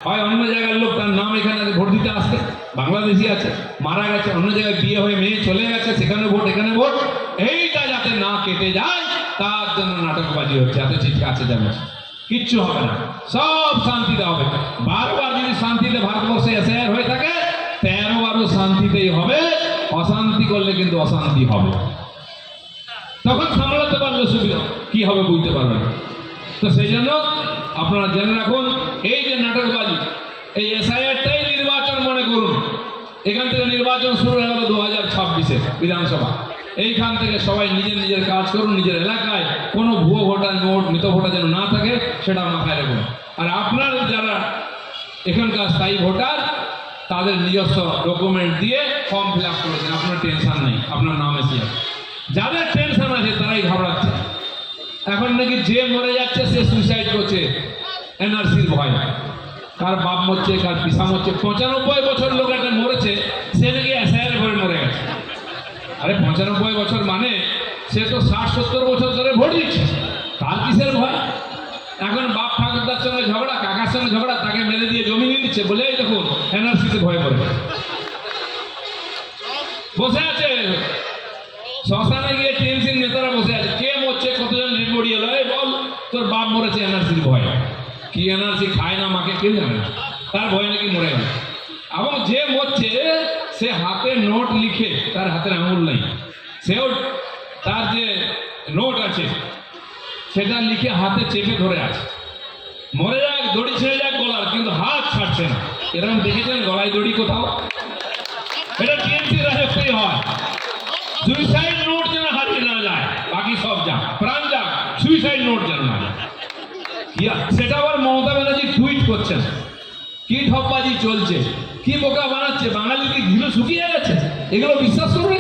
হয় অন্য জায়গার লোক, তার নাম এখানে ভোট দিতে আসছে, বাংলাদেশি আছে, মারা গেছে, অন্য জায়গায় বিয়ে হয়ে মেয়ে চলে গেছে, সেখানে ভোট এখানে ভোট, এইটা যাতে না কেটে যায় তার জন্য নাটকবাজি হচ্ছে, এত চিৎকার আছে যাবে, কিচ্ছু হবে না, সব শান্তিতে হবে। বারবার যদি শান্তিতে ভারতবর্ষে এসআইআর হয়ে থাকে 13 বারও শান্তিতেই হবে, অশান্তি করলে কিন্তু অশান্তি হবে। তখন সামলাতে পারলে সুবিধা, কি হবে বুঝতে পারবে না। তো সেই জন্য আপনারা জেনে রাখুন, এই যে নাটকবাজি, এই এসআইআরটাই নির্বাচন মনে করুন। এখান থেকে নির্বাচন শুরু হয়ে গেল 2026-এ বিধানসভা। এইখান থেকে সবাই নিজের নিজের কাজ করুন, নিজের এলাকায় কোনো ভুয়ো ভোটার, নোট মৃত ভোটার যেন না থাকে, সেটা মাথায় রাখুন। আর আপনার যারা এখানকার স্থায়ী ভোটার, তাদের নিজস্ব ডকুমেন্ট দিয়ে ফর্ম ফিল আপ করেছেন, আপনার টেনশন নেই, আপনার নাম এসে যাবে। যাদের টেনশন আছে তারাই ঘাবড়াচ্ছে। এখন নাকি যে মরে যাচ্ছে সে সুইসাইড করছে এনআরসির ভয়, কার বাপ মরছে, কার পিসা মরছে। 95 বছর লোক একটা মরেছে, সে নাকি এসআইআর ভয়ে মরে গেছে। আরে 95 বছর মানে সে তো 60-70 বছর ধরে ভোট দিচ্ছে, তার কিসের ভয়? এখন বাপ ঠাকুরদার সঙ্গে ঝগড়া, কাকার সঙ্গে ঝগড়া, তাকে মেরে দিয়ে জমি নিয়ে দিচ্ছে বলে এই দেখুন এনআরসিতে ভয় করে বসে আছে। শ্মশানে গিয়ে টিএমসির নেতারা বসে আছে, কে মরছে, কতজন ডেড বডি এলো, এই বল তোর বাপ মরেছে এনআরসির ভয়। কি এনআরসি খায় না মাকে কেউ জানে না, তার ভয় নাকি মরে গেল। এবং যে মরছে সে হাতে নোট লিখে, তার হাতের আঙুল নেই, সেও তার যে নোট আছে সেটা লিখে হাতে চেপে ধরে আছে। মরে যাক, দড়ি ছেড়ে যাক গলার, কিন্তু হাত ছাড়ছে না। এরকম দেখেছেন গলায় দড়ি কোথাও? এটা টিএমসি রাজত্বই হয়। সুইসাইড নোট যেন হারিয়ে না যায়, বাকি সব যাক, প্রাণ যাক, সুইসাইড নোট যেন না যায়। সেটা আবার মমতা ব্যানার্জি টুইট করছেন, কি ঠকবাজি চলছে, কি বোকা বানাচ্ছে, বাঙালি কি ঘিলু শুকিয়ে গেছে, এগুলো বিশ্বাস করবে?